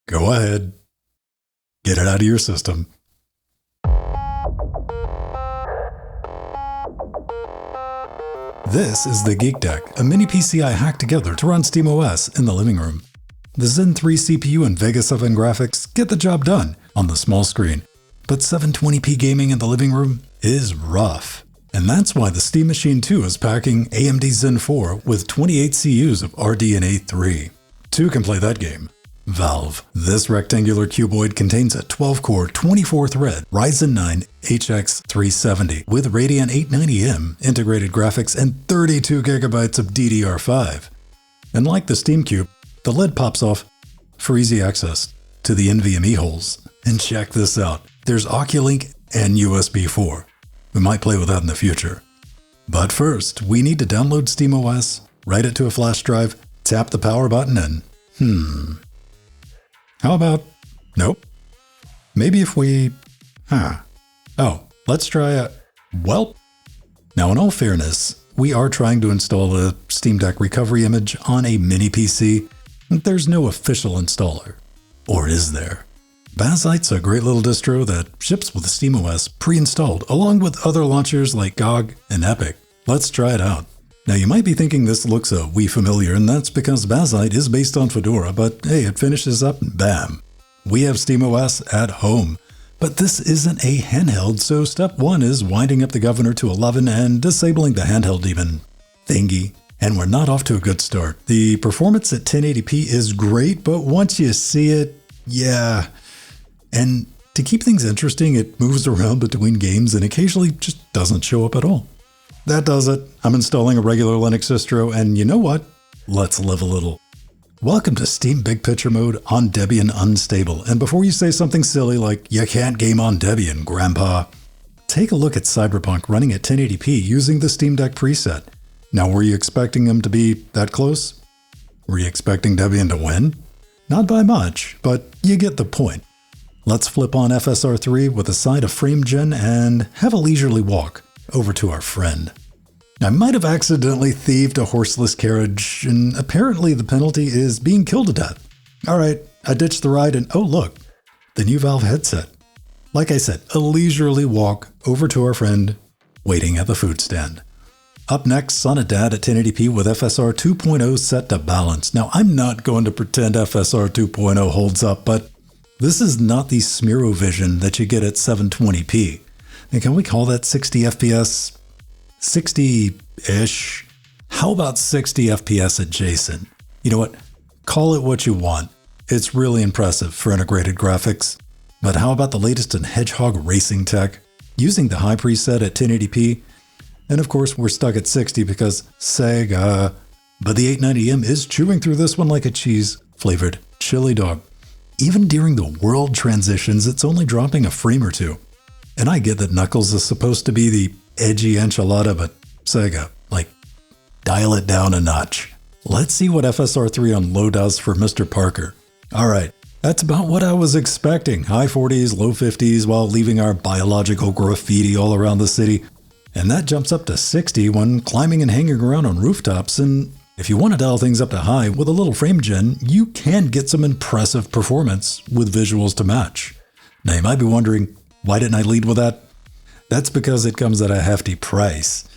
Go ahead. Get it out of your system. This is the GeekDeck, a mini PC I hacked together to run SteamOS in the living room. The Zen 3 CPU and Vega 7 graphics get the job done on the small screen, but 720p gaming in the living room is rough. And that's why the Steam Machine 2 is packing AMD Zen 4 with 28 CUs of RDNA 3. 2 can play that game. Valve. This rectangular cuboid contains a 12-core, 24-thread Ryzen 9 HX 370 with Radeon 890M integrated graphics and 32 GB of DDR5. And like the Steam Cube, the lid pops off for easy access to the NVMe holes. And check this out. There's OCulink and USB4. We might play with that in the future. But first, we need to download SteamOS, write it to a flash drive, tap the power button, and how about, nope. Maybe if we, let's try Now in all fairness, we are trying to install a Steam Deck recovery image on a mini PC. There's no official installer. Or is there? Bazzite's a great little distro that ships with SteamOS pre-installed, along with other launchers like GOG and Epic. Let's try it out. Now you might be thinking this looks a wee familiar, and that's because Bazzite is based on Fedora, but hey, it finishes up and bam. We have SteamOS at home. But this isn't a handheld, so step 1 is winding up the governor to 11 and disabling the handheld demon thingy. And we're not off to a good start. The performance at 1080p is great, but once you see it, yeah. And to keep things interesting, it moves around between games and occasionally just doesn't show up at all. That does it. I'm installing a regular Linux distro, and you know what? Let's live a little. Welcome to Steam Big Picture Mode on Debian Unstable. And before you say something silly like, you can't game on Debian, Grandpa, take a look at Cyberpunk running at 1080p using the Steam Deck preset. Now, were you expecting them to be that close? Were you expecting Debian to win? Not by much, but you get the point. Let's flip on FSR3 with a side of FrameGen and have a leisurely walk over to our friend. I might have accidentally thieved a horseless carriage, and apparently the penalty is being killed to death. Alright, I ditched the ride and oh look, the new Valve headset. Like I said, a leisurely walk over to our friend waiting at the food stand. Up next, Sonnet Dad at 1080p with FSR 2.0 set to balance. Now I'm not going to pretend FSR 2.0 holds up, but this is not the Smearovision that you get at 720p. And can we call that 60 FPS? 60-ish? How about 60 FPS adjacent? You know what? Call it what you want. It's really impressive for integrated graphics. But how about the latest in Hedgehog racing tech? Using the high preset at 1080p. And of course, we're stuck at 60 because Sega. But the 890M is chewing through this one like a cheese-flavored chili dog. Even during the world transitions, it's only dropping a frame or two. And I get that Knuckles is supposed to be the edgy enchilada, but Sega, dial it down a notch. Let's see what FSR3 on low does for Mr. Parker. Alright, that's about what I was expecting. High 40s, low 50s, while leaving our biological graffiti all around the city. And that jumps up to 60 when climbing and hanging around on rooftops. And if you want to dial things up to high with a little frame gen, you can get some impressive performance with visuals to match. Now you might be wondering, why didn't I lead with that? That's because it comes at a hefty price.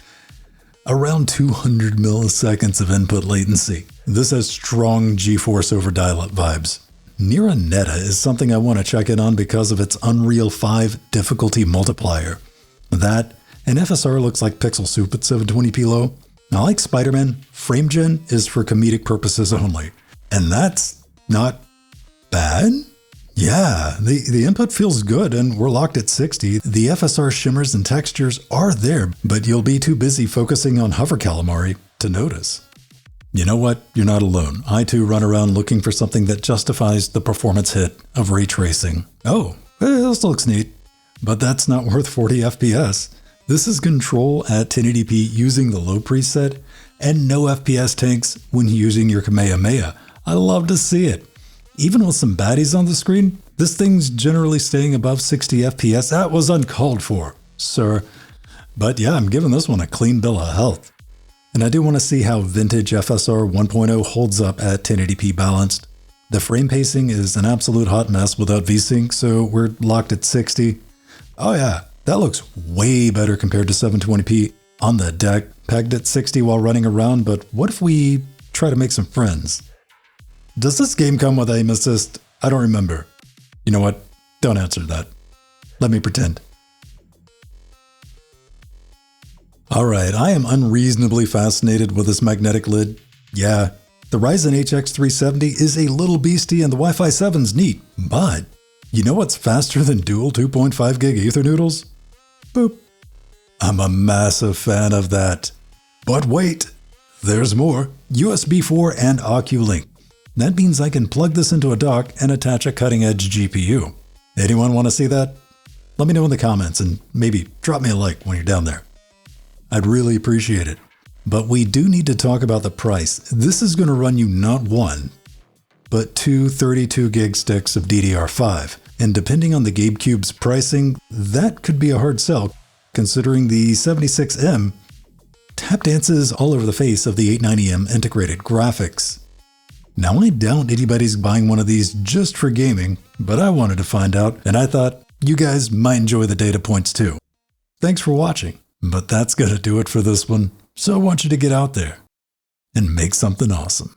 Around 200 milliseconds of input latency. This has strong GeForce over dial-up vibes. Nira Neta is something I want to check in on because of its Unreal 5 difficulty multiplier. That and FSR looks like pixel soup at 720p low. Now, like Spiderman, FrameGen is for comedic purposes only. And that's not bad? Yeah, the input feels good and we're locked at 60. The FSR shimmers and textures are there, but you'll be too busy focusing on hover calamari to notice. You know what? You're not alone. I too run around looking for something that justifies the performance hit of ray tracing. Oh, this looks neat. But that's not worth 40 FPS. This is Control at 1080p using the low preset, and no FPS tanks when using your Kamehameha. I love to see it. Even with some baddies on the screen, this thing's generally staying above 60 FPS. That was uncalled for, sir. But yeah, I'm giving this one a clean bill of health. And I do want to see how vintage FSR 1.0 holds up at 1080p balanced. The frame pacing is an absolute hot mess without VSync, so we're locked at 60. Oh yeah, that looks way better compared to 720p on the deck, pegged at 60 while running around, but what if we try to make some friends? Does this game come with aim assist? I don't remember. You know what? Don't answer that. Let me pretend. Alright, I am unreasonably fascinated with this magnetic lid. Yeah, the Ryzen HX 370 is a little beastie and the Wi-Fi 7's neat, but you know what's faster than dual 2.5 gig Ethernoodles? Boop. I'm a massive fan of that. But wait, there's more. USB4 and OCulink. That means I can plug this into a dock and attach a cutting-edge GPU. Anyone want to see that? Let me know in the comments and maybe drop me a like when you're down there. I'd really appreciate it. But we do need to talk about the price. This is going to run you not one, but two 32 gig sticks of DDR5. And depending on the GameCube's pricing, that could be a hard sell, considering the 76M tap dances all over the face of the 890M integrated graphics. Now I doubt anybody's buying one of these just for gaming, but I wanted to find out, and I thought you guys might enjoy the data points too. Thanks for watching. But that's gonna do it for this one, so I want you to get out there and make something awesome.